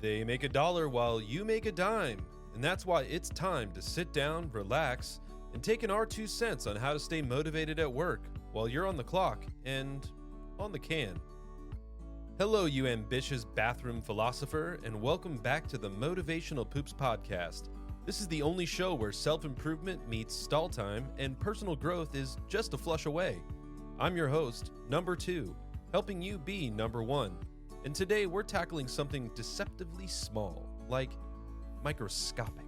They make a dollar while you make a dime. And that's why it's time to sit down, relax, and take an R2 on how to stay motivated at work while you're on the clock and on the can. Hello, you ambitious bathroom philosopher, and welcome back to the Motivational Poops Podcast. This is the only show where self-improvement meets stall time and personal growth is just a flush away. I'm your host, number 2, helping you be number 1. And today we're tackling something deceptively small, like microscopic.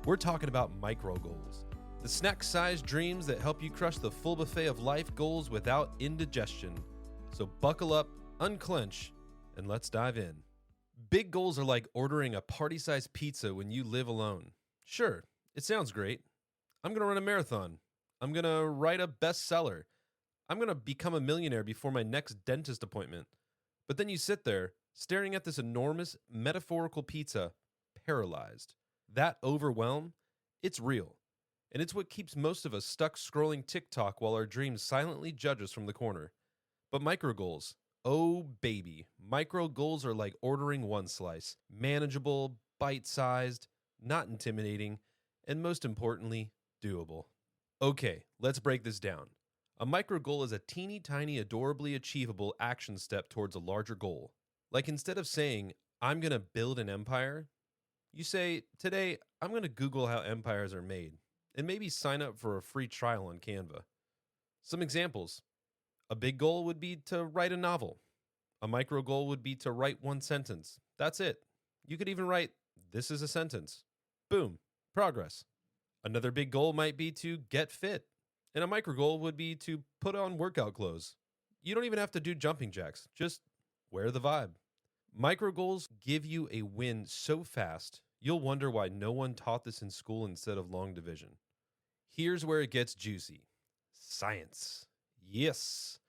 We're talking about micro goals, the snack-sized dreams that help you crush the full buffet of life goals without indigestion. So buckle up, unclench, and let's dive in. Big goals are like ordering a party-sized pizza when you live alone. Sure, it sounds great. I'm going to run a marathon. I'm going to write a bestseller. I'm going to become a millionaire before my next dentist appointment. But then you sit there, staring at this enormous, metaphorical pizza, paralyzed. That overwhelm, it's real. And it's what keeps most of us stuck scrolling TikTok while our dreams silently judge us from the corner. But micro goals, oh baby, micro goals are like ordering one slice. Manageable, bite-sized, not intimidating, and most importantly, doable. Okay, let's break this down. A micro goal is a teeny tiny, adorably achievable action step towards a larger goal. Like instead of saying, I'm going to build an empire, you say, today, I'm going to Google how empires are made, and maybe sign up for a free trial on Canva. Some examples. A big goal would be to write a novel. A micro goal would be to write one sentence. That's it. You could even write, this is a sentence. Boom, progress. Another big goal might be to get fit. And a micro goal would be to put on workout clothes. You don't even have to do jumping jacks. Just wear the vibe. Micro goals give you a win so fast, you'll wonder why no one taught this in school instead of long division. Here's where it gets juicy. Science. Yes.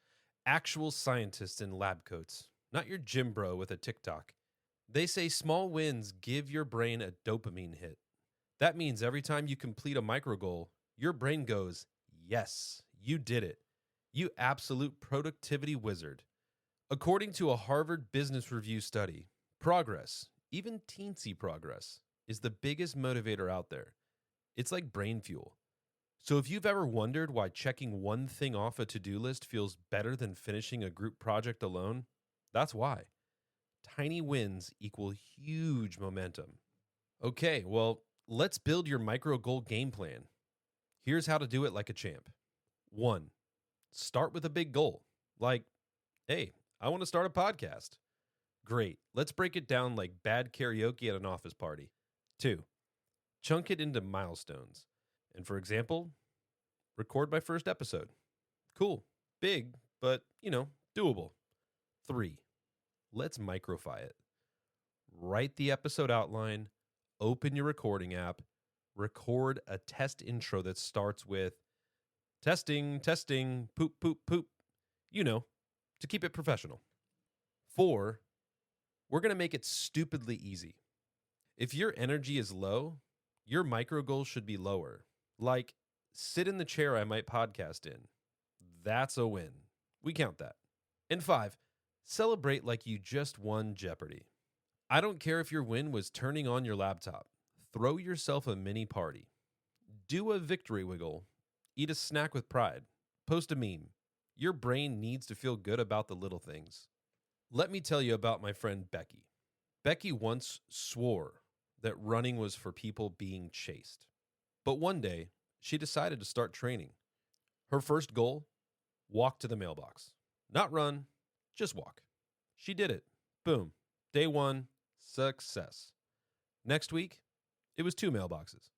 Actual scientists in lab coats, not your gym bro with a TikTok. They say small wins give your brain a dopamine hit. That means every time you complete a micro goal, your brain goes, yes, you did it. You absolute productivity wizard. According to a Harvard Business Review study, progress, even teensy progress, is the biggest motivator out there. It's like brain fuel. So if you've ever wondered why checking one thing off a to-do list feels better than finishing a group project alone, that's why. Tiny wins equal huge momentum. Okay, well, let's build your micro goal game plan. Here's how to do it like a champ. 1. Start with a big goal. Like, hey, I want to start a podcast. Great. Let's break it down like bad karaoke at an office party. 2. Chunk it into milestones. And for example, record my first episode. Cool. Big, but, doable. 3. Let's microfy it. Write the episode outline, open your recording app, record a test intro that starts with testing, poop, poop, poop, to keep it professional. 4, we're going to make it stupidly easy. If your energy is low, your micro goals should be lower. Like, sit in the chair I might podcast in. That's a win. We count that. And 5, celebrate like you just won Jeopardy. I don't care if your win was turning on your laptop. Throw yourself a mini party. Do a victory wiggle. Eat a snack with pride. Post a meme. Your brain needs to feel good about the little things. Let me tell you about my friend Becky. Becky once swore that running was for people being chased. But one day, she decided to start training. Her first goal? Walk to the mailbox. Not run, just walk. She did it. Boom. Day 1, success. Next week, it was 2 mailboxes.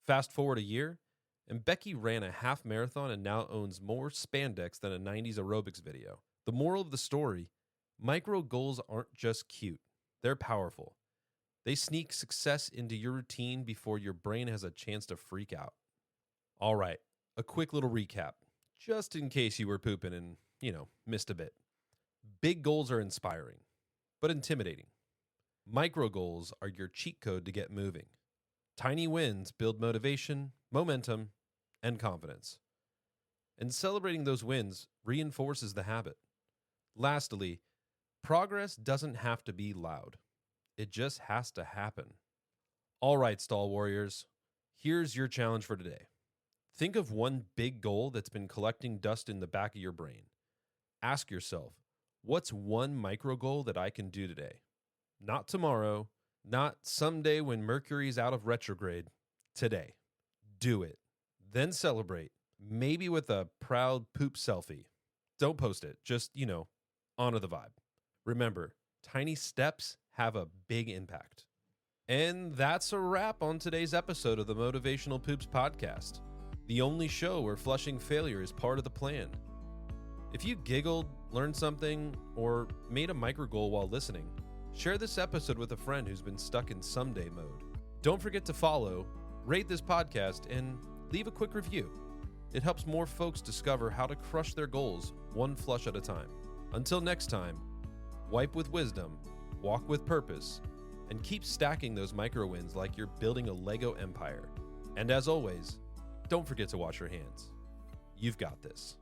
Fast forward a year, and Becky ran a half marathon and now owns more spandex than a 90s aerobics video. The moral of the story, micro goals aren't just cute. They're powerful. They sneak success into your routine before your brain has a chance to freak out. All right, a quick little recap, just in case you were pooping and, missed a bit. Big goals are inspiring, but intimidating. Micro goals are your cheat code to get moving. Tiny wins build motivation, momentum, and confidence. And celebrating those wins reinforces the habit. Lastly, progress doesn't have to be loud. It just has to happen. All right, Stall Warriors, here's your challenge for today. Think of one big goal that's been collecting dust in the back of your brain. Ask yourself, what's one micro goal that I can do today? Not tomorrow, not someday when Mercury's out of retrograde. Today. Do it. Then celebrate, maybe with a proud poop selfie. Don't post it, just, honor the vibe. Remember, tiny steps have a big impact. And that's a wrap on today's episode of the Motivational Poops Podcast, the only show where flushing failure is part of the plan. If you giggled, learned something, or made a micro goal while listening, share this episode with a friend who's been stuck in someday mode. Don't forget to follow, rate this podcast, and leave a quick review. It helps more folks discover how to crush their goals one flush at a time. Until next time, wipe with wisdom, walk with purpose, and keep stacking those micro wins like you're building a Lego empire. And as always, don't forget to wash your hands. You've got this.